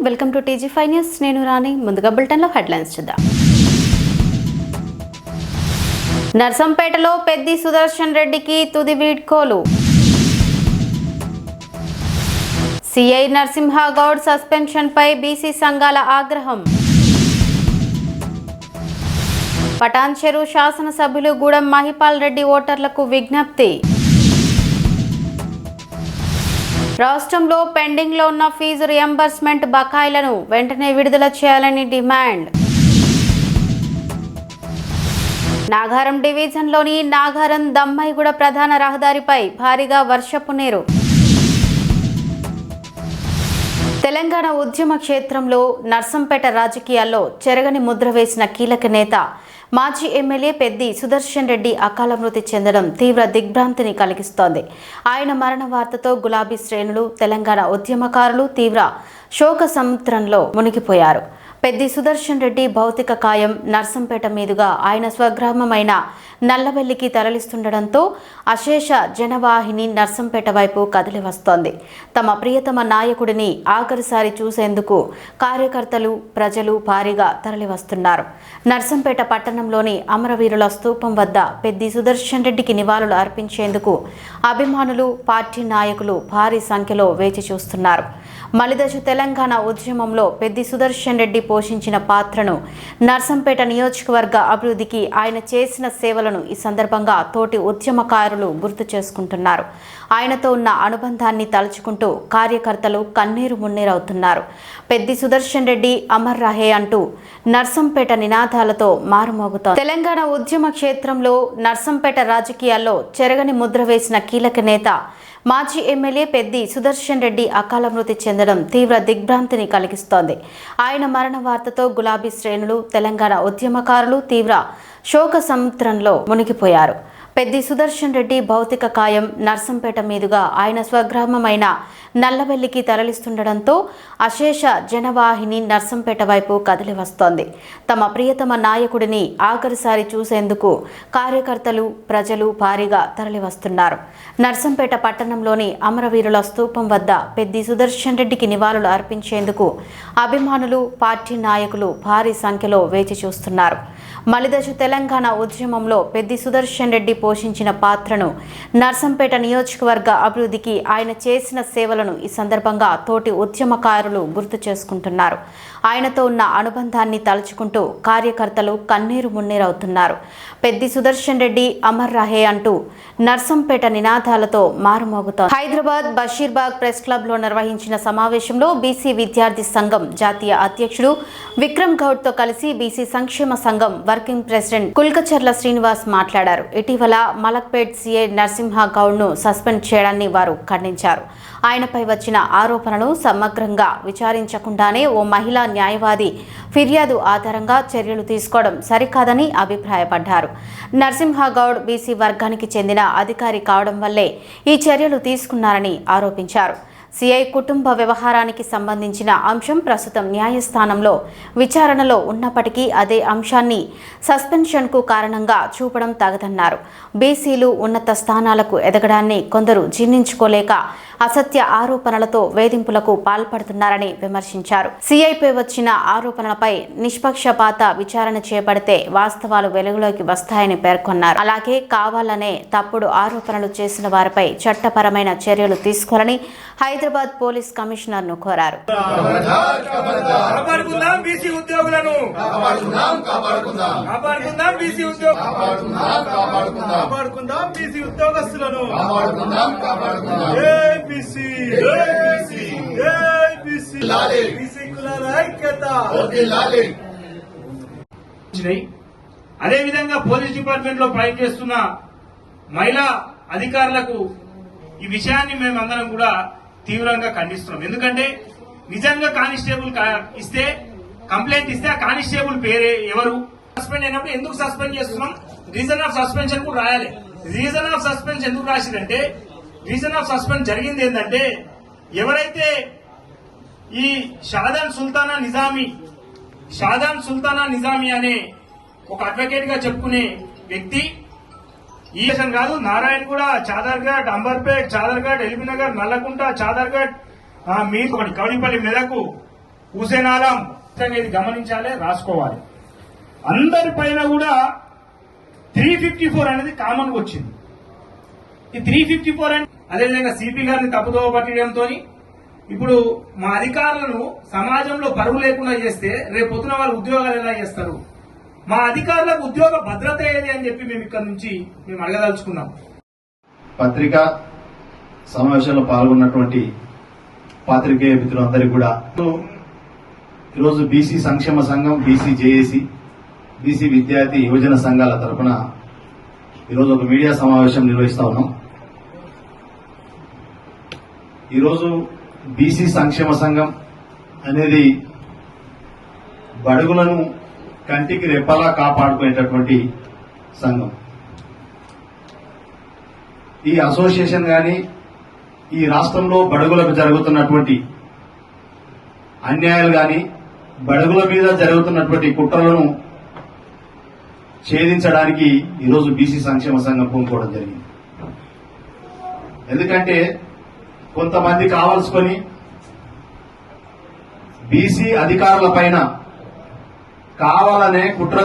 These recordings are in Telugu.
Welcome to TG5 news. నేను రాణి. ముందుగా బులెటిన్లో హెడ్లైన్స్ చూద్దాం. నర్సంపేటలో పెద్ది సుదర్శన్ రెడ్డికి తుది వీడ్కోలు. సిఐ నరసింహగౌడ్ సస్పెన్షన్ పై బీసీ సంఘాల ఆగ్రహం. పటాన్ చెరు శాసనసభ్యులు గూడెం మహిపాల్ రెడ్డి ఓటర్లకు విజ్ఞప్తి. రాష్ట్రంలో పెండింగ్లో ఉన్న ఫీజు రియంబర్స్మెంట్ బకాయిలను వెంటనే విడుదల చేయాలని డిమాండ్. నాగారం డివిజన్లోని నాగారం దమ్మాయిగూడ ప్రధాన రహదారిపై భారీగా వర్షపు నీరు. తెలంగాణ ఉద్యమ క్షేత్రంలో నర్సంపేట రాజకీయాల్లో చెరగని ముద్ర వేసిన కీలక నేత మాజీ ఎమ్మెల్యే పెద్ది సుదర్శన్ రెడ్డి అకాల మృతి చెందడం తీవ్ర దిగ్భ్రాంతిని కలిగిస్తోంది. ఆయన మరణ వార్తతో గులాబీ శ్రేణులు, తెలంగాణ ఉద్యమకారులు తీవ్ర శోక సముద్రంలో మునిగిపోయారు. పెద్ది సుదర్శన్ రెడ్డి భౌతిక కాయం నర్సంపేట మీదుగా ఆయన స్వగ్రామమైన నల్లవెల్లికి తరలిస్తుండటంతో అశేష జనవాహిని నర్సంపేట వైపు కదిలి వస్తోంది. తమ ప్రియతమ నాయకుడిని ఆఖరిసారి చూసేందుకు కార్యకర్తలు, ప్రజలు భారీగా తరలివస్తున్నారు. నర్సంపేట పట్టణంలోని అమరవీరుల స్తూపం వద్ద పెద్ది సుదర్శన్ రెడ్డికి నివాళులు అర్పించేందుకు అభిమానులు, పార్టీ నాయకులు భారీ సంఖ్యలో వేచి చూస్తున్నారు. మలిదశ తెలంగాణ ఉద్యమంలో పెద్ది సుదర్శన్ రెడ్డి పోషించిన పాత్రను, నర్సంపేట నియోజకవర్గ అభివృద్ధికి ఆయన చేసిన సేవలను ఈ సందర్భంగా తోటి ఉద్యమకారులు గుర్తు చేసుకుంటున్నారు. ఆయనతో ఉన్న అనుబంధాన్ని తలుచుకుంటూ కార్యకర్తలు కన్నీరు మున్నీరవుతున్నారు. పెద్ది సుదర్శన్ రెడ్డి అమర్ రహే అంటూ నర్సంపేట నినాదాలతో మారుమోగుతోంది. తెలంగాణ ఉద్యమ క్షేత్రంలో నర్సంపేట రాజకీయాల్లో చెరగని ముద్ర వేసిన కీలక నేత మాజీ ఎమ్మెల్యే పెద్ది సుదర్శన్ రెడ్డి అకాల మృతి చెందడం తీవ్ర దిగ్భ్రాంతిని కలిగిస్తోంది. ఆయన మరణ వార్తతో గులాబీ శ్రేణులు, తెలంగాణ ఉద్యమకారులు తీవ్ర శోక సముద్రంలో మునిగిపోయారు. పెద్ది సుదర్శన్ రెడ్డి భౌతిక కాయం నర్సంపేట మీదుగా ఆయన స్వగ్రామమైన నల్లవెల్లికి తరలిస్తుండటంతో అశేష జనవాహిని నర్సంపేట వైపు కదిలి వస్తోంది. తమ ప్రియతమ నాయకుడిని ఆఖరిసారి చూసేందుకు కార్యకర్తలు, ప్రజలు భారీగా తరలివస్తున్నారు. నర్సంపేట పట్టణంలోని అమరవీరుల స్తూపం వద్ద పెద్ది సుదర్శన్ రెడ్డికి నివాళులు అర్పించేందుకు అభిమానులు, పార్టీ నాయకులు భారీ సంఖ్యలో వేచి చూస్తున్నారు. మలిదశ తెలంగాణ ఉద్యమంలో పెద్ది సుదర్శన్ రెడ్డి పోషించిన పాత్రను, నర్సంపేట నియోజకవర్గ అభివృద్ధికి ఆయన చేసిన సేవలను ఈ సందర్భంగా తోటి ఉద్యమకారులు గుర్తు చేసుకుంటున్నారు. ఆయనతో ఉన్న అనుబంధాన్ని తలుచుకుంటూ కార్యకర్తలు కన్నీరు మున్నీరవుతున్నారు. పెద్ది సుదర్శన్ రెడ్డి అమర్ రహే అంటూ నర్సంపేట నినాదాలతో మారుమోగుతోంది. హైదరాబాద్ బషీర్బాగ్ ప్రెస్ క్లబ్ లో నిర్వహించిన సమావేశంలో బీసీ విద్యార్థి సంఘం జాతీయ అధ్యక్షుడు విక్రమ్ గౌడ్ తో కలిసి బీసీ సంక్షేమ సంఘం వర్కింగ్ ప్రెసిడెంట్ కుల్కచర్ల శ్రీనివాస్ మాట్లాడారు. ఇటీవల మలక్పేట్ సిఐ నరసింహగౌడ్ ను సస్పెండ్ చేయడాన్ని వారు ఖండించారు. ఆయనపై వచ్చిన ఆరోపణలు సమగ్రంగా విచారించకుండానే ఓ మహిళా న్యాయవాది ఫిర్యాదు ఆధారంగా చర్యలు తీసుకోవడం సరికాదని అభిప్రాయపడ్డారు. నరసింహగౌడ్ బీసీ వర్గానికి చెందిన అధికారి కావడం వల్లే ఈ చర్యలు తీసుకున్నారని ఆరోపించారు. సిఐ కుటుంబ వ్యవహారానికి సంబంధించిన అంశం ప్రస్తుతం న్యాయస్థానంలో విచారణలో ఉన్నప్పటికీ అదే అంశాన్ని సస్పెన్షన్కు కారణంగా చూపడం తగదన్నారు. బీసీలు ఉన్నత స్థానాలకు ఎదగడాన్ని కొందరు జీర్ణించుకోలేక అసత్య ఆరోపణలతో వేధింపులకు పాల్పడుతున్నారని విమర్శించారు. సిఐపై వచ్చిన ఆరోపణలపై నిష్పక్షపాత విచారణ చేపడితే వాస్తవాలు వెలుగులోకి వస్తాయని పేర్కొన్నారు. అలాగే కావాలనే తప్పుడు ఆరోపణలు చేసిన వారిపై చట్టపరమైన చర్యలు తీసుకోవాలని హైదరాబాద్ పోలీస్ కమిషనర్ ను కోరారు. అదే విధంగా పోలీస్ డిపార్ట్మెంట్ లో పనిచేస్తున్న మహిళా అధికారులకు ఈ విషయాన్ని మేమందరం కూడా తీవ్రంగా ఖండిస్తున్నాం. ఎందుకంటే నిజంగా కానిస్టేబుల్ ఇస్తే కంప్లైంట్ ఇస్తే ఆ కానిస్టేబుల్ పేరే ఎవరు, సస్పెండ్ అయినప్పుడు ఎందుకు సస్పెండ్ చేస్తున్నాం, రీజన్ ఆఫ్ సస్పెన్షన్ కూడా రాయాలి. రీజన్ ఆఫ్ సస్పెన్షన్ ఎందుకు రాసిందంటే, రీజన్ ఆఫ్ సస్పెండ్ జరిగింది ఏంటంటే, ఎవరైతే ఈ షాదాన్ సుల్తానా నిజామీ అనే ఒక అడ్వకేట్ గా చెప్పుకునే వ్యక్తి ఈ స్టేషన్ కాదు, నారాయణగూడ, చాదర్ఘాట్, అంబర్పేట్, చాదర్ఘాట్, ఎల్బీనగర్, నల్లకుంట, చాదర్ఘాట్, కౌడిపల్లి, మెదకు హుసేన్ ఆలం ఇది గమనించాలి, రాసుకోవాలి. అందరిపైన కూడా 354 అనేది కామన్ గా వచ్చింది. ఈ 354 అంటే అదేవిధంగా సిపి గారిని తప్పుదోవ పట్టడంతో ఇప్పుడు మా అధికారులను సమాజంలో పరువు లేకుండా చేస్తే రేపు పొద్దున వాళ్ళు ఉద్యోగాలు ఎలా చేస్తారు? మా అధికారులకు ఉద్యోగ భద్రత ఏది అని చెప్పి మేము ఇక్కడ నుంచి అడగదలుచుకున్నాం. పత్రికా సమావేశంలో పాల్గొన్నటువంటి పాత్రికేయ మిత్రులందరికీ కూడా ఈరోజు బీసీ సంక్షేమ సంఘం, బీసీ జేఏసీ, బీసీ విద్యార్థి యువజన సంఘాల తరఫున ఈరోజు ఒక మీడియా సమావేశం నిర్వహిస్తా ఉన్నాం. ఈరోజు బీసీ సంక్షేమ సంఘం అనేది బడుగులను కంటికి రెప్పలా కాపాడుకునేటటువంటి సంఘం. ఈ అసోసియేషన్ గాని ఈ రాష్ట్రంలో బడుగులకు జరుగుతున్నటువంటి అన్యాయాలు గాని, బడుగుల మీద జరుగుతున్నటువంటి కుట్రలను ఛేదించడానికి ఈరోజు బీసీ సంక్షేమ సంఘం పూనుకోవడం జరిగింది. ఎందుకంటే కొంతమంది కావాల్సుకొని బీసీ అధికారుల పైన కావాలనే కుట్ర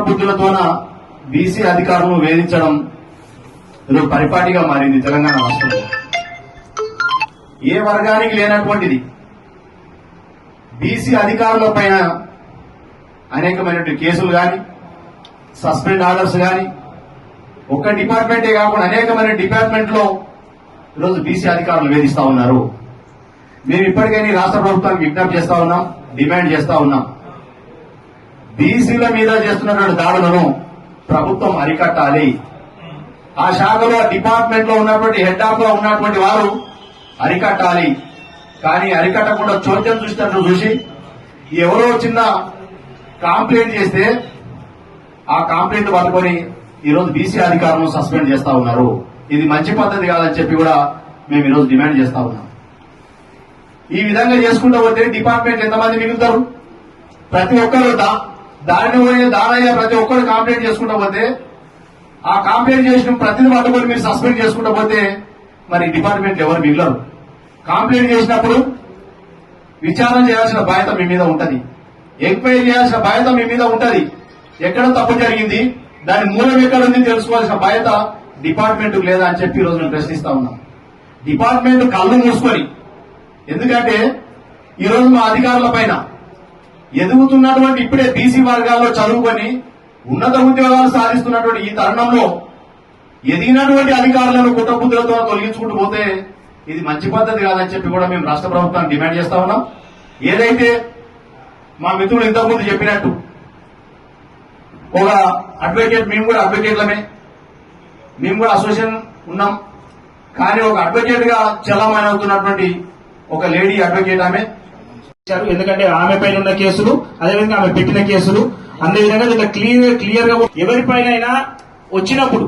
బుద్ధులతోన బీసీ అధికారులను వేధించడం ఈరోజు పరిపాటిగా మారింది తెలంగాణ రాష్ట్రంలో. ఏ వర్గానికి లేనటువంటిది బీసీ అధికారుల పైన అనేకమైనటువంటి కేసులు గాని, సస్పెండ్ ఆర్డర్స్ గాని, ఒక్క డిపార్ట్మెంటే కాకుండా అనేకమైన డిపార్ట్మెంట్ లో ఈరోజు బీసీ అధికారులు వేధిస్తా ఉన్నారు. మేము ఇప్పటికైనా రాష్ట్ర ప్రభుత్వానికి విజ్ఞప్తి చేస్తా ఉన్నాం, డిమాండ్ చేస్తా ఉన్నాం. బీసీల మీద చేస్తున్నటువంటి దాడులను ప్రభుత్వం అరికట్టాలి. ఆ శాఖలో డిపార్ట్మెంట్ లో ఉన్నటువంటి హెడ్ ఆఫ్ లో ఉన్నటువంటి వారు అరికట్టాలి. కానీ అరికట్టకుండా చోద్యం చూసినట్లు చూసి ఎవరో చిన్న కంప్లైంట్ చేస్తే ఆ కంప్లైంట్ పట్టుకొని ఈరోజు బీసీ అధికారులను సస్పెండ్ చేస్తా ఉన్నారు. ఇది మంచి పద్ధతి కాదని చెప్పి కూడా మేము ఈరోజు డిమాండ్ చేస్తా ఉన్నాం. ఈ విధంగా చేసుకుంటూ పోతే డిపార్ట్మెంట్ ఎంతమంది మిగులుతారు? ప్రతి ఒక్కరు దానయ్య ప్రతి ఒక్కరు కంప్లైంట్ చేసుకుంటూ పోతే ఆ కంప్లైంట్ చేసిన ప్రతిని పట్టుకొని మీరు సస్పెండ్ చేసుకుంటూ పోతే మరి డిపార్ట్మెంట్ ఎవరు మిగలరు. కంప్లైంట్ చేసినప్పుడు విచారణ చేయాల్సిన బాధ్యత మీ మీద ఉంటది, ఎంక్వైరీ చేయాల్సిన బాధ్యత మీ మీద ఉంటది. ఎక్కడ తప్పు జరిగింది, దాని మూలం ఎక్కడుంది తెలుసుకోవాల్సిన బాధ్యత డిపార్ట్మెంట్ లేదా అని చెప్పి ఈరోజు మేము ప్రశ్నిస్తా ఉన్నాం. డిపార్ట్మెంట్ కళ్ళు మూసుకొని, ఎందుకంటే ఈరోజు మా అధికారుల పైన ఎదుగుతున్నటువంటి ఇప్పుడే బీసీ వర్గాల్లో చదువుకొని ఉన్నత ఉద్యోగాలు సాధిస్తున్నటువంటి ఈ తరుణంలో ఎదిగినటువంటి అధికారులను కుట్రబుద్ధులతో తొలగించుకుంటూ పోతే ఇది మంచి పద్ధతి కాదని చెప్పి కూడా మేము రాష్ట్ర ప్రభుత్వాన్ని డిమాండ్ చేస్తా ఉన్నాం. ఏదైతే మా మిత్రులు ఇంతకుముందు చెప్పినట్టు ఒక అడ్వకేట్, మేము కూడా అడ్వకేట్లమే, మేము కూడా అసోసియేషన్ ఉన్నాం. కానీ ఒక అడ్వకేట్ గా చలామణి అవుతున్నటువంటి ఒక లేడీ అడ్వకేట్ ఆమె, ఎందుకంటే ఆమె పైన ఉన్న కేసులు, అదేవిధంగా ఆమె పెట్టిన కేసులు, అదేవిధంగా దీంట్లో క్లియర్ గా ఎవరిపైన వచ్చినప్పుడు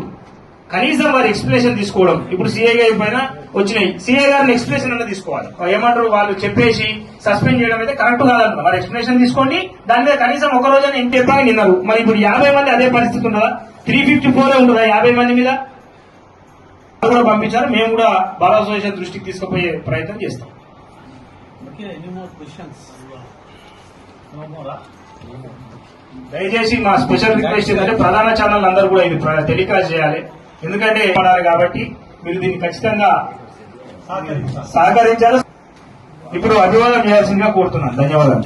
కనీసం వారి ఎక్స్ప్లెనేషన్ తీసుకోవడం. ఇప్పుడు సిఐ గారి పైన వచ్చినాయి, సిఐ గారిని ఎక్స్ప్లెనేషన్ అన్న తీసుకోవాలి. ఏమంటారు వాళ్ళు చెప్పేసి సస్పెండ్ చేయడం అయితే కరెక్ట్ కాదంటారు. వారి ఎక్స్ప్లెనేషన్ తీసుకోండి, దాని మీద కనీసం ఒక రోజు ఇంటి చెప్పాక నిన్నారు. మరి ఇప్పుడు 50 మంది అదే పరిస్థితి ఉంటుందా? 354 ఉంటుందా 50 మంది మీద? కూడా పంపించారు. మేము కూడా బాల్ అసోసియేషన్ దృష్టికి తీసుకుపోయే ప్రయత్నం చేస్తాం. దయచేసి మా స్పెషల్ రిక్వెస్ట్ ఏంటంటే ప్రధాన ఛానల్ అందరూ కూడా ఇది టెలికాస్ట్ చేయాలి. ఎందుకంటే పడాలి కాబట్టి మీరు దీన్ని ఖచ్చితంగా సహకరించాలి. ఇప్పుడు అభివాదం చేయాల్సిందిగా కోరుతున్నాను. ధన్యవాదాలు.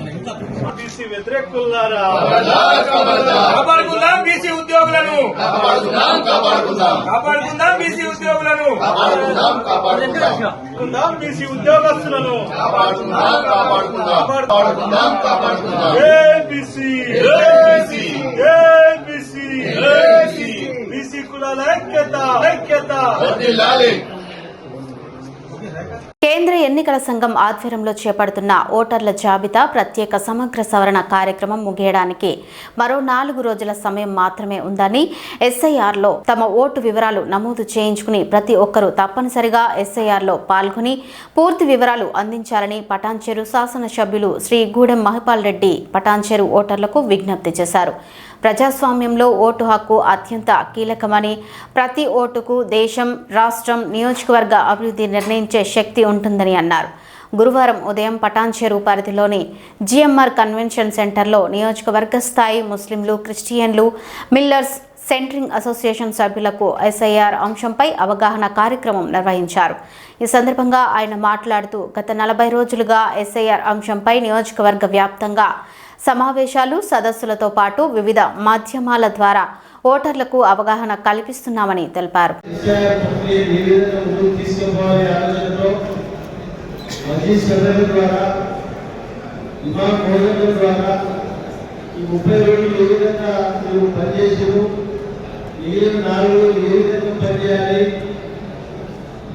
కాపాడుకుందాం బీసీ ఉద్యోగులను, కాపాడుకుందాం బీసీ ఉద్యోగులను, కాపాడుకుందాం బీసీ ఉద్యోగస్తులను, బీసీ కులాల ఐక్యత ఐక్యత. కేంద్ర ఎన్నికల సంఘం ఆధ్వర్యంలో చేపడుతున్న ఓటర్ల జాబితా ప్రత్యేక సమగ్ర సవరణ కార్యక్రమం ముగియడానికి మరో 4 రోజుల సమయం మాత్రమే ఉందని, ఎస్ఐఆర్లో తమ ఓటు వివరాలు నమోదు చేయించుకుని ప్రతి ఒక్కరూ తప్పనిసరిగా ఎస్ఐఆర్లో పాల్గొని పూర్తి వివరాలు అందించాలని పటాన్చెరు శాసనసభ్యులు శ్రీ గూడెం మహిపాల్ రెడ్డి పటాన్చెరు ఓటర్లకు విజ్ఞప్తి చేశారు. ప్రజాస్వామ్యంలో ఓటు హక్కు అత్యంత కీలకమని, ప్రతి ఓటుకు దేశం, రాష్ట్రం, నియోజకవర్గ అభివృద్ధి నిర్ణయించే శక్తి ఉంటుందని అన్నారు. గురువారం ఉదయం పటాన్చెరు పరిధిలోని జిఎంఆర్ కన్వెన్షన్ సెంటర్లో నియోజకవర్గ స్థాయి ముస్లింలు, క్రిస్టియన్లు, మిల్లర్స్ సెంట్రింగ్ అసోసియేషన్ సభ్యులకు ఎస్ఐఆర్ అంశంపై అవగాహన కార్యక్రమం నిర్వహించారు. ఈ సందర్భంగా ఆయన మాట్లాడుతూ గత 40 రోజులుగా ఎస్ఐఆర్ అంశంపై నియోజకవర్గ వ్యాప్తంగా సమావేశాలు, సదస్సులతో పాటు వివిధ మాధ్యమాల ద్వారా ఓటర్లకు అవగాహన కల్పిస్తున్నామని తెలిపారు.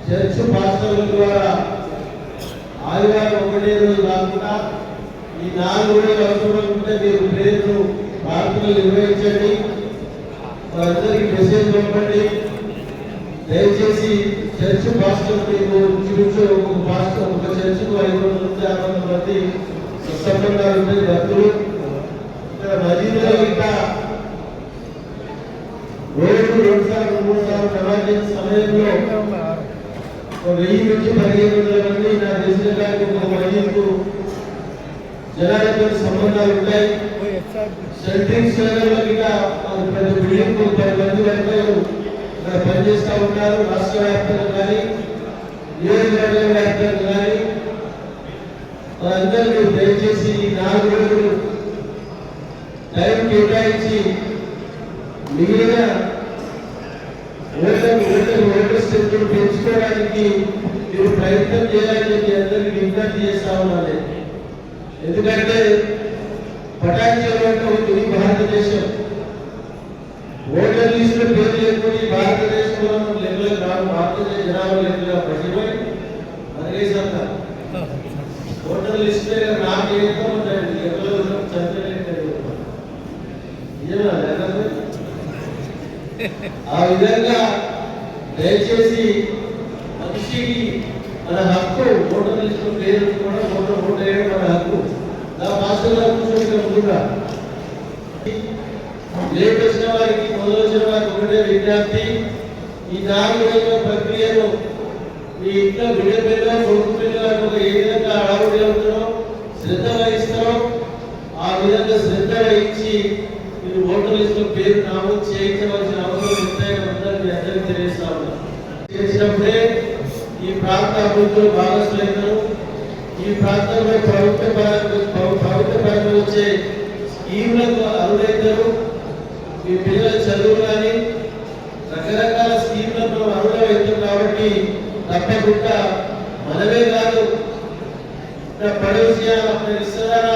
చర్చ్ పాస్టర్ల ద్వారా ఆదివారం ఒకటే రోజు కాకుండా ఈ 4 రోజులు అవసరం ఉంటే మీరు ప్రేయర్లు, ప్రార్థనలు నిర్వహించండి. వారందరికీ మెసేజ్ పంపండి. దయచేసి చర్చ్ పాస్టర్ మీకు చూపించు. ఒక పాస్టర్ ఒక చర్చ్కు 500 నుంచి 600 మంది సత్సంబంధాలు ఉంటాయి భక్తులు. ఇక్కడ మసీదులో ఇంకా రోజు 2 సార్లు 3 సార్లు నమాజ్ చేసే సమయంలో 1000 నుంచి 1500 మంది నా తెలిసిన గారికి ఒక మసీదుకు జనాలతో సంబంధాలు ఉంటాయి. సెంట్రింగ్ సేవల్లో ఇంకా పెద్ద బిల్డింగ్ 10 మంది వరకు ఇక్కడ పనిచేస్తూ ఉంటారు. రాష్ట్ర వ్యాప్తంగా కానీ నియోజకవర్గ వ్యాప్తంగా కానీ వారందరూ దయచేసి 4 రోజులు టైం కేటాయించి మిగిలిన ఓటర్ స్టెప్పులు పెంచుకోవడానికి మీరు ప్రయత్నం చేయాలని చెప్పి అందరికీ విజ్ఞప్తి చేస్తా ఉన్నాను. ఎందుకంటే పటాన్చెరు అంటే ఒక తొలి భారతదేశం. ఓటర్ లిస్టులో పేరు లేకపోతే భారతదేశంలో లెక్కలకు రాదు. భారతదేశ జనాభా లెక్కగా పడిపోయి మరిగేసంత ఓటర్ లిస్టు నాకు ఏదో ఉంటాయండి. లెక్కలో చంద్రలేదు ఆ విధంగా దయచేసి మనిషికి మన హక్కు ఓటర్ లిస్టు పేరు కూడా ఓటు వేయడం మన హక్కు. నా పాస్టర్గా కూర్చోగా లేట్ వచ్చిన వారికి, మొదలు వచ్చిన వారికి ఒకటే విజ్ఞప్తి. ఈ 4 రోజుల ప్రక్రియను మీ ఇంట్లో బిడ్డ పిల్లలు, కొడుకు పిల్లలకు ఏ విధంగా అడవుడి అవుతారో, శ్రద్ధ వహిస్తారో ఆ విధంగా శ్రద్ధ వహించి మీరు ఓటర్ లిస్టులో పేరు నమోదు చేయించవలసిన అవసరం ఎంతైనా అందరికీ తెలియజేస్తా ఉన్నారు. చేసినప్పుడే ఈ ప్రాంత అభివృద్ధిలో భాగస్వామ్యం, ఈ ప్రాంతంలో ప్రభుత్వపరంగా వచ్చే స్కీములకు అర్హులైతారు. మీ పిల్లల చదువు కానీ రకరకాల స్కీములకు అర్హులవుతాం. కాబట్టి తప్పకుండా మనమే కాదు पड़ोसिया अपने रिश्तेदार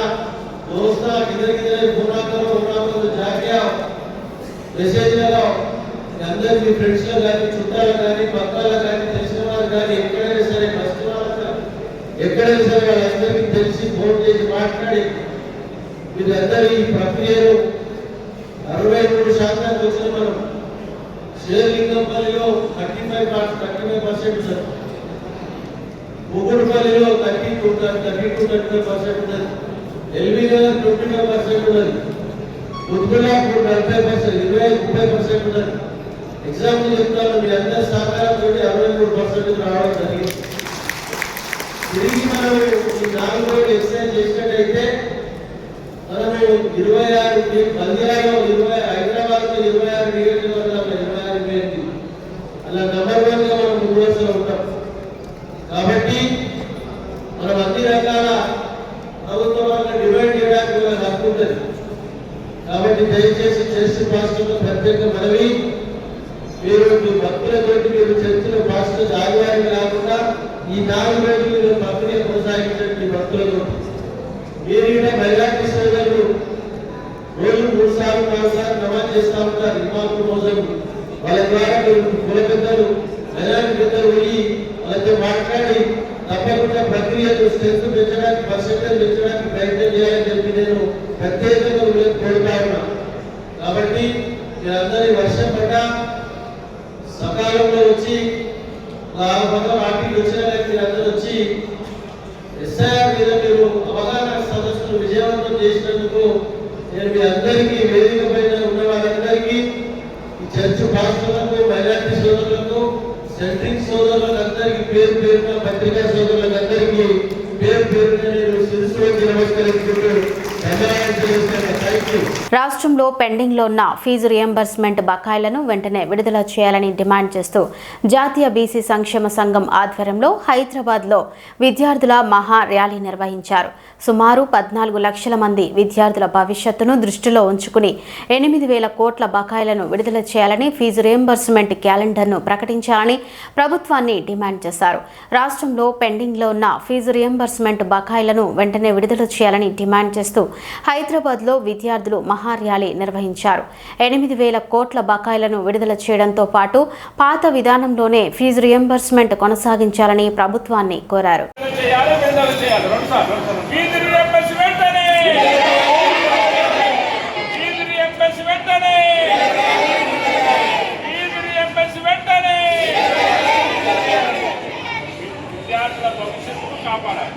दोस्त किधर किधर फोना करो जाके आओ మెసేజ్ लगाओ अंदर మీ ఫ్రెండ్స్ లో గాని చుట్టాలు గాని పక్కల గాని తెలిసిన వారు గాని ఎక్కడైనా సరే కస్టమర్లు ఎక్కడైనా సరే వాళ్ళందరికీ తెలిసి ఫోన్ చేసి మాట్లాడి మీరందరూ ఈ ప్రక్రియలో 63% వచ్చిన మనం షేర్లింగంపల్లిలో 35% సార్, ముగ్గురుపల్లిలో 32% ఉన్నది, ఎల్బీ నగర్ 25% ఉన్నది, ఉత్పలాపూర్ 40%, 30% ఉన్నది. ఎగ్జాంపుల్ చెప్తాను, మీ అందరి సహకారంతో 63% రావడం జరిగింది. తిరిగి మనం ఈ 4 రోజులు ఎక్సైజ్ చేసినట్టయితే మనం 26 హైదరాబాద్ 26 నియోజకవర్గాలు 26 అలా నంబర్ 1 గా మనం 3 వరుసలో ఉంటాం. కాబట్టి మనం అన్ని రకాల ప్రభుత్వాలను డివైడ్ చేయడానికి హక్కు ఉంటుంది. కాబట్టి దయచేసి చర్చ్ పాస్టర్లు ప్రత్యేక మనవి, మీరు మీ భక్తులతో మీరు చర్చిలో పాస్టర్ ఆదివారం కాకుండా ఈ 4 రోజులు మీరు భక్తులు కొనసాగించండి. భక్తులతో మీరు మైనార్టీ సోదరులు రోజు 3 సార్లు 4 సార్లు నమాజ్ చేస్తూ ఉంటారు. ఇమాము రోజులు వాళ్ళ ద్వారా మీరు కుల పెద్దలు మైనార్టీ పెద్దలు వెళ్ళి వాళ్ళతో మాట్లాడి తప్పకుండా ప్రక్రియను స్ట్రెంత్ పెంచడానికి, పర్సెంటేజ్ పెంచడానికి ప్రయత్నం చేయాలని చెప్పి నేను ప్రత్యేకంగా కోరుతా ఉన్నా. కాబట్టి మీరందరి వర్షం పడ్డ సకాలంలో వచ్చి వాటికి వచ్చిన మీరందరూ వచ్చి ఎస్ఐఆర్ మీద మీరు అవగాహన సదస్సును విజయవంతం చేసినందుకు నేను మీ అందరికీ, వేదిక పైన ఉన్న వాళ్ళందరికీ, ఈ చర్చ్ పాస్టర్లకు, మైనార్టీ సోదరులకు, సెంట్రింగ్ సోదరులకు అందరికీ, పేరు పేరున పత్రికా సోదరులకు అందరికీ రాష్ట్రంలో పెండింగ్లో ఉన్న ఫీజు రియంబర్స్మెంట్ బకాయిలను వెంటనే విడుదల చేయాలని డిమాండ్ చేస్తూ జాతీయ బీసీ సంక్షేమ సంఘం ఆధ్వర్యంలో హైదరాబాద్లో విద్యార్థుల మహా ర్యాలీ నిర్వహించారు. సుమారు 14 లక్షల మంది విద్యార్థుల భవిష్యత్తును దృష్టిలో ఉంచుకుని 8,000 కోట్ల బకాయిలను విడుదల చేయాలని, ఫీజు రియంబర్స్మెంట్ క్యాలెండర్ను ప్రకటించాలని ప్రభుత్వాన్ని డిమాండ్ చేశారు. రాష్ట్రంలో పెండింగ్లో ఉన్న ఫీజు రియంబర్స్మెంట్ బకాయిలను వెంటనే విడుదల చేయాలని డిమాండ్ చేస్తూ హైదరాబాద్లో విద్యార్థులు మహా ర్యాలీ నిర్వహించారు. 8,000 కోట్ల బకాయిలను విడుదల చేయడంతో పాటు పాత విధానంలోనే ఫీజు రియంబర్స్మెంట్ కొనసాగించాలని ప్రభుత్వాన్ని కోరారు.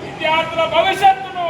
విద్యార్థుల భవిష్యత్తును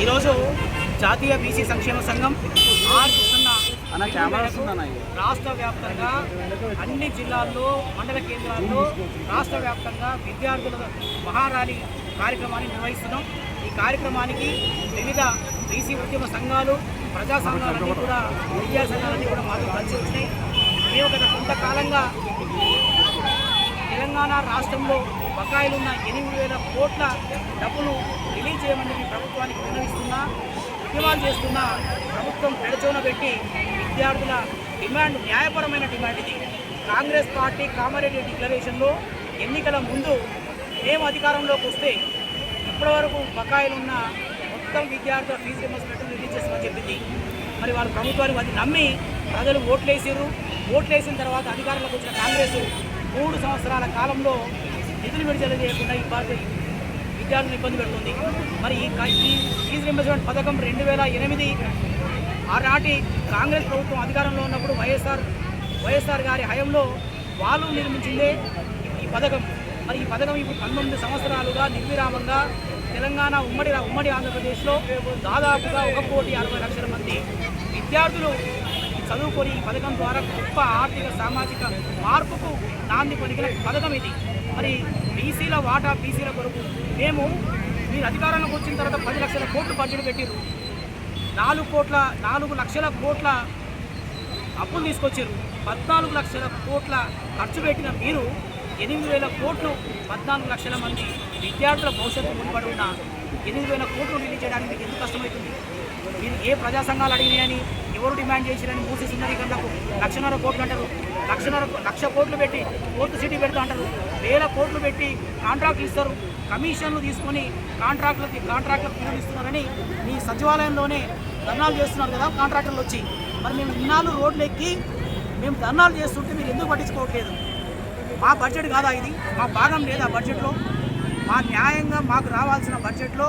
ఈరోజు జాతీయ బీసీ సంక్షేమ సంఘం రాష్ట్ర వ్యాప్తంగా అన్ని జిల్లాల్లో, మండల కేంద్రాల్లో రాష్ట్ర వ్యాప్తంగా విద్యార్థుల మహారాలి కార్యక్రమాన్ని నిర్వహిస్తున్నాం. ఈ కార్యక్రమానికి వివిధ బీసీ ఉద్యమ సంఘాలు, ప్రజా సంఘాలన్నీ కూడా, విద్యా సంఘాలన్నీ కూడా మాతో కలిసి వచ్చినాయి. మేము గత కొంతకాలంగా తెలంగాణ రాష్ట్రంలో బకాయిలున్న 8,000 కోట్ల డబ్బును రిలీజ్ చేయమని ప్రభుత్వానికి విన్నవిస్తున్నా, ఉద్యమాలు చేస్తున్న ప్రభుత్వం పెడచోన పెట్టి విద్యార్థుల డిమాండ్ న్యాయపరమైన డిమాండ్ ఇది. కాంగ్రెస్ పార్టీ కామారెడ్డి డిక్లరేషన్లో ఎన్నికల ముందు మేము అధికారంలోకి వస్తే ఇప్పటివరకు బకాయిలున్న మొత్తం విద్యార్థుల ఫీజు రియంబర్స్మెంట్ రిలీజ్ చేస్తామని చెప్పింది. మరి వాళ్ళు ప్రభుత్వానికి అది నమ్మి ప్రజలు ఓట్లేసారు. ఓట్లేసిన తర్వాత అధికారంలోకి వచ్చిన కాంగ్రెస్ 3 సంవత్సరాల కాలంలో నిధులు విడుదల చేయకుండా విద్యార్థులను ఇబ్బంది పెడుతుంది. మరి ఈ ఫీజు రియంబర్స్మెంట్ పథకం 2008 ఆనాటి కాంగ్రెస్ ప్రభుత్వం అధికారంలో ఉన్నప్పుడు వైఎస్ఆర్ గారి హయాంలో వాళ్ళు నిర్మించిందే ఈ పథకం. మరి ఈ పథకం ఇప్పుడు 19 సంవత్సరాలుగా నిర్విరామంగా తెలంగాణ ఉమ్మడి ఆంధ్రప్రదేశ్లో దాదాపుగా 1,60,00,000 మంది విద్యార్థులు చదువుకొని ఈ పథకం ద్వారా గొప్ప ఆర్థిక సామాజిక మార్పుకు నాంది పలికిన పథకం ఇది. మరి బీసీల వాటా, బీసీల కొరకు మీరు అధికారంలోకి వచ్చిన తర్వాత 10 లక్షల కోట్లు బడ్జెట్ పెట్టారు. 4 లక్షల కోట్ల అప్పులు తీసుకొచ్చారు. 14 లక్షల కోట్ల ఖర్చు పెట్టిన మీరు 8,000 కోట్లు 14 లక్షల మంది విద్యార్థుల భవిష్యత్తు ముడిపడి ఉన్న 8,000 కోట్లు రిలీజ్ చేయడానికి మీకు ఎందుకు కష్టమవుతుంది? మీరు ఏ ప్రజా సంఘాలు అడిగినాయని, ఎవరు డిమాండ్ చేసిరని మూసి సుందరీకరణకు 1,50,000 కోట్లు అంటారు. 1,00,000 కోట్లు పెట్టి కోర్టు సిటీ పెడతా అంటారు. 1,000 కోట్లు పెట్టి కాంట్రాక్ట్లు ఇస్తారు. కమిషన్లు తీసుకొని కాంట్రాక్టులకు బిల్లులు ఇస్తున్నారని మీ సచివాలయంలోనే ధర్నాలు చేస్తున్నారు కదా కాంట్రాక్టర్లు వచ్చి. మరి మేము ఇన్నాళ్ళు రోడ్లు ఎక్కి మేము ధర్నాలు చేస్తుంటే మీరు ఎందుకు పట్టించుకోవట్లేదు? మా బడ్జెట్ కాదా ఇది? మా భాగం లేదా బడ్జెట్లో? మా న్యాయంగా మాకు రావాల్సిన బడ్జెట్లో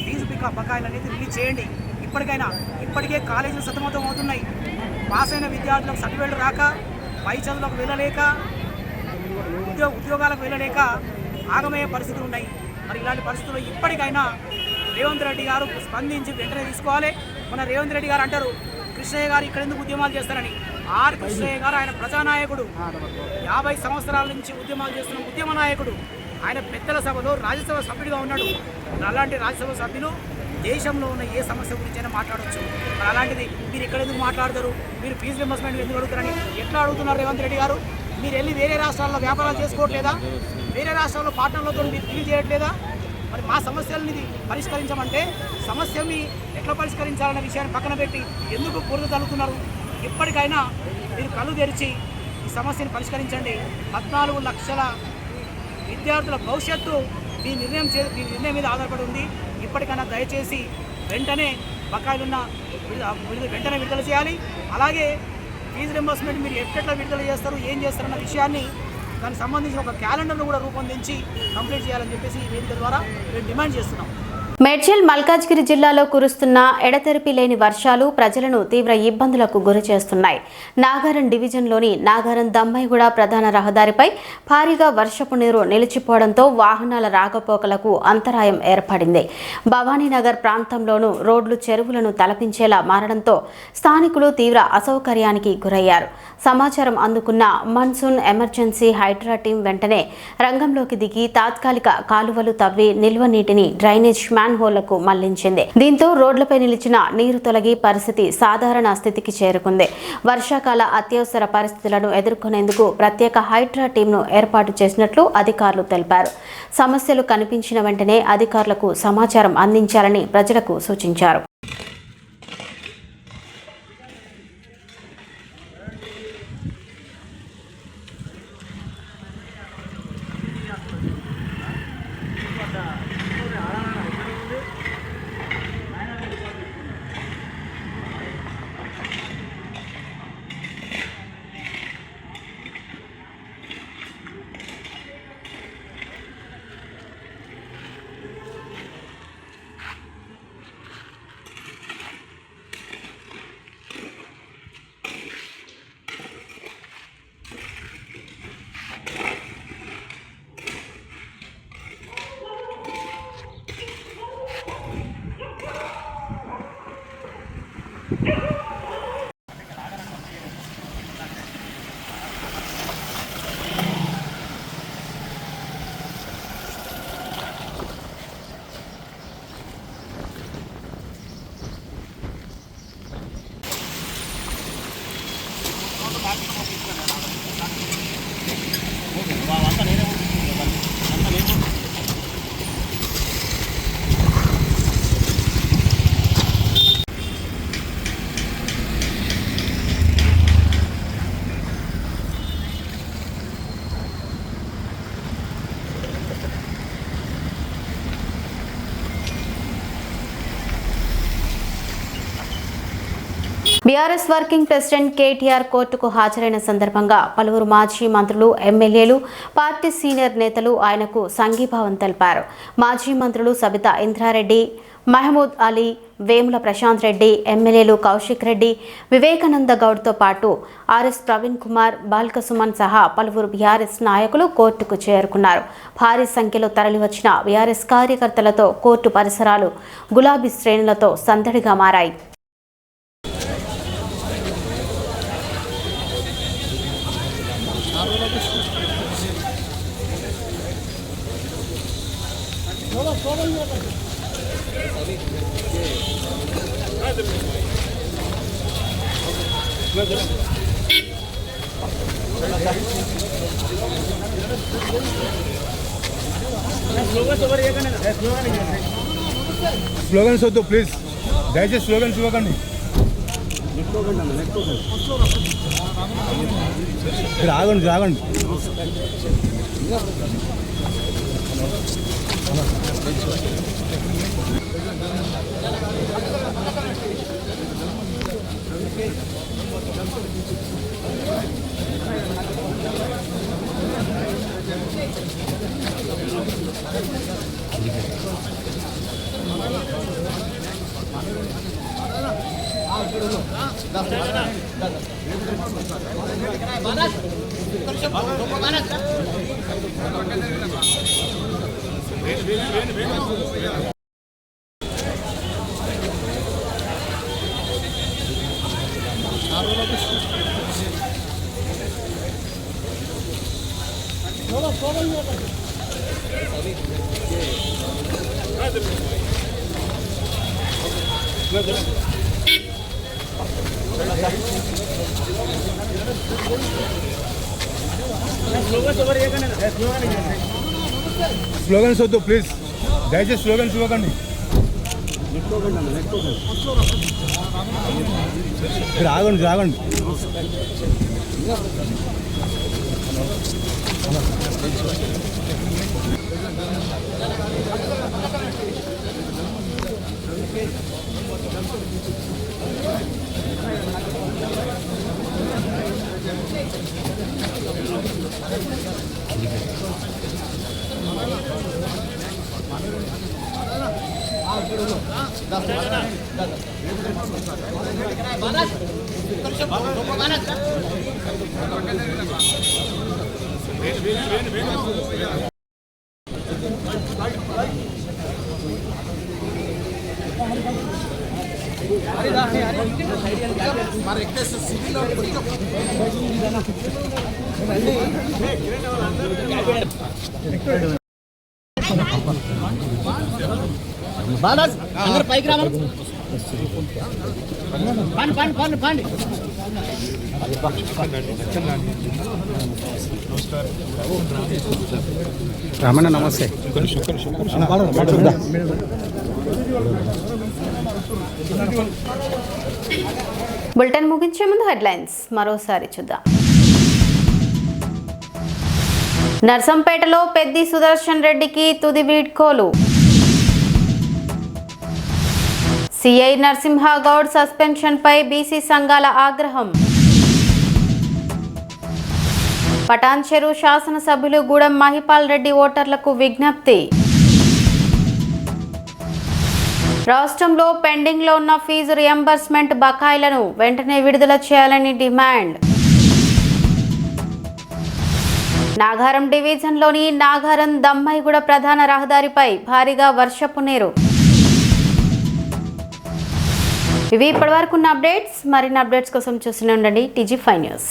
ఫీజు బకాయిలు అనేది రిలీజ్ చేయండి. ఇప్పటికే కాలేజీలు సతమతం అవుతున్నాయి. పాస్ అయిన విద్యార్థులకు సర్టిఫికేట్ రాక, పై చదువులకు వెళ్ళలేక, ఉద్యోగాలకు వెళ్ళలేక ఆగమయ్యే పరిస్థితులు ఉన్నాయి. మరి ఇలాంటి పరిస్థితుల్లో ఇప్పటికైనా రేవంత్ రెడ్డి గారు స్పందించి వెంటనే తీసుకోవాలి. మన రేవంత్ రెడ్డి గారు అంటారు కృష్ణయ్య గారు ఇక్కడ ఎందుకు ఉద్యమాలు చేస్తారని. కృష్ణయ్య గారు ఆయన ప్రజానాయకుడు, 50 సంవత్సరాల నుంచి ఉద్యమాలు చేస్తున్న ఉద్యమ నాయకుడు. ఆయన పెద్దల సభలో రాజ్యసభ సభ్యుడిగా ఉన్నాడు. అలాంటి రాజ్యసభ సభ్యులు దేశంలో ఉన్న ఏ సమస్య గురించైనా మాట్లాడవచ్చు. మరి అలాంటిది మీరు ఇక్కడ ఎందుకు మాట్లాడతారు? మీరు ఫీజు రింబర్స్మెంట్ ఎందుకు అడుగుతారని ఎట్లా అడుగుతున్నారు రేవంత్ రెడ్డి గారు? మీరు వెళ్ళి వేరే రాష్ట్రాల్లో వ్యాపారాలు చేసుకోవట్లేదా? వేరే రాష్ట్రాల్లో పార్ట్నర్లతో మీరు డీల్ చేయట్లేదా? మరి మా సమస్యలని పరిష్కరించమంటే సమస్యని ఎట్లా పరిష్కరించాలన్న విషయాన్ని పక్కన పెట్టి ఎందుకు బురద తల్లుతున్నారు? ఇప్పటికైనా మీరు కళ్ళు తెరిచి ఈ సమస్యను పరిష్కరించండి. 14 లక్షల విద్యార్థుల భవిష్యత్తు మీ నిర్ణయం మీద ఆధారపడి ఉంది. ఇప్పటికైనా దయచేసి వెంటనే బకాయిలున్న వెంటనే విడుదల చేయాలి. అలాగే ఫీజు రింబర్స్మెంట్ మీరు ఎట్లా విడుదల చేస్తారు, ఏం చేస్తారన్న విషయాన్ని దానికి సంబంధించిన ఒక క్యాలెండర్ను కూడా రూపొందించి కంప్లీట్ చేయాలని చెప్పేసి ఈ వేదిక ద్వారా మేము డిమాండ్ చేస్తున్నాం. మేడ్చల్ మల్కాజ్గిరి జిల్లాలో కురుస్తున్న ఎడతెరిపి లేని వర్షాలు ప్రజలను తీవ్ర ఇబ్బందులకు గురి చేస్తున్నాయి. నాగారం డివిజన్లోని నాగారం దమ్మాయిగూడ ప్రధాన రహదారిపై భారీగా వర్షపు నీరు నిలిచిపోవడంతో వాహనాల రాకపోకలకు అంతరాయం ఏర్పడింది. భవానీనగర్ ప్రాంతంలోనూ రోడ్లు చెరువులను తలపించేలా మారడంతో స్థానికులు తీవ్ర అసౌకర్యానికి గురయ్యారు. సమాచారం అందుకున్న మన్సూన్ ఎమర్జెన్సీ హైడ్రా టీం వెంటనే రంగంలోకి దిగి తాత్కాలిక కాలువలు తవ్వి నిల్వ నీటిని డ్రైనేజ్ హోళ్లకు మళ్లించింది. దీంతో రోడ్లపై నిలిచిన నీరు తొలగి పరిస్థితి సాధారణ స్థితికి చేరుకుంది. వర్షాకాల అత్యవసర పరిస్థితులను ఎదుర్కొనేందుకు ప్రత్యేక హైడ్రా టీంను ఏర్పాటు చేసినట్లు అధికారులు తెలిపారు. సమస్యలు కనిపించిన వెంటనే అధికారులకు సమాచారం అందించాలని ప్రజలకు సూచించారు. బీఆర్ఎస్ వర్కింగ్ ప్రెసిడెంట్ కేటీఆర్ కోర్టుకు హాజరైన సందర్భంగా పలువురు మాజీ మంత్రులు, ఎమ్మెల్యేలు, పార్టీ సీనియర్ నేతలు ఆయనకు సంఘీభావం తెలిపారు. మాజీ మంత్రులు సబితా ఇంద్రారెడ్డి, మహమూద్ అలీ, వేముల ప్రశాంత్ రెడ్డి, ఎమ్మెల్యేలు కౌశిక్ రెడ్డి, వివేకానంద గౌడ్తో పాటు ఆర్ఎస్ ప్రవీణ్ కుమార్, బాల్కసుమన్ సహా పలువురు బీఆర్ఎస్ నాయకులు కోర్టుకు చేరుకున్నారు. భారీ సంఖ్యలో తరలివచ్చిన బీఆర్ఎస్ కార్యకర్తలతో కోర్టు పరిసరాలు గులాబీ శ్రేణులతో సందడిగా మారాయి. స్లోగన్స్ వద్దు ప్లీజ్, దయచేసి స్లోగన్స్ ఇవ్వకండి. ఆగండి ఆగండి. స్లోగన్స్ వద్దు ప్లీజ్, దయచేసి స్లోగన్స్ ఇవ్వకండి. ఆగండి ఆగండి. అందరు పైకి రావాలి. పండి పండి. రామన్న నమస్తే. బులెటిన్ ముగించే ముందు హెడ్లైన్స్ మరోసారి చూద్దాం. నర్సంపేటలో పెద్ది సుదర్శన్ రెడ్డికి తుది వీడ్కోలు. సిఐ నరసింహగౌడ్ సస్పెన్షన్పై బీసీ సంఘాల ఆగ్రహం. పటాన్చెరు శాసనసభ్యులు గూడెం మహిపాల్ రెడ్డి ఓటర్లకు విజ్ఞప్తి. రాష్ట్రంలో పెండింగ్లో ఉన్న ఫీజు రియంబర్స్మెంట్ బకాయిలను వెంటనే విడుదల చేయాలని డిమాండ్. నాగారం డివిజన్లోని నాగారం దమ్మాయిగూడ ప్రధాన రహదారిపై భారీగా వర్షపు నీరు. ఇవి ఇప్పటివరకు ఉన్న అప్డేట్స్. మరిన్ని అప్డేట్స్ కోసం చూస్తూనే ఉండండి TG5 న్యూస్.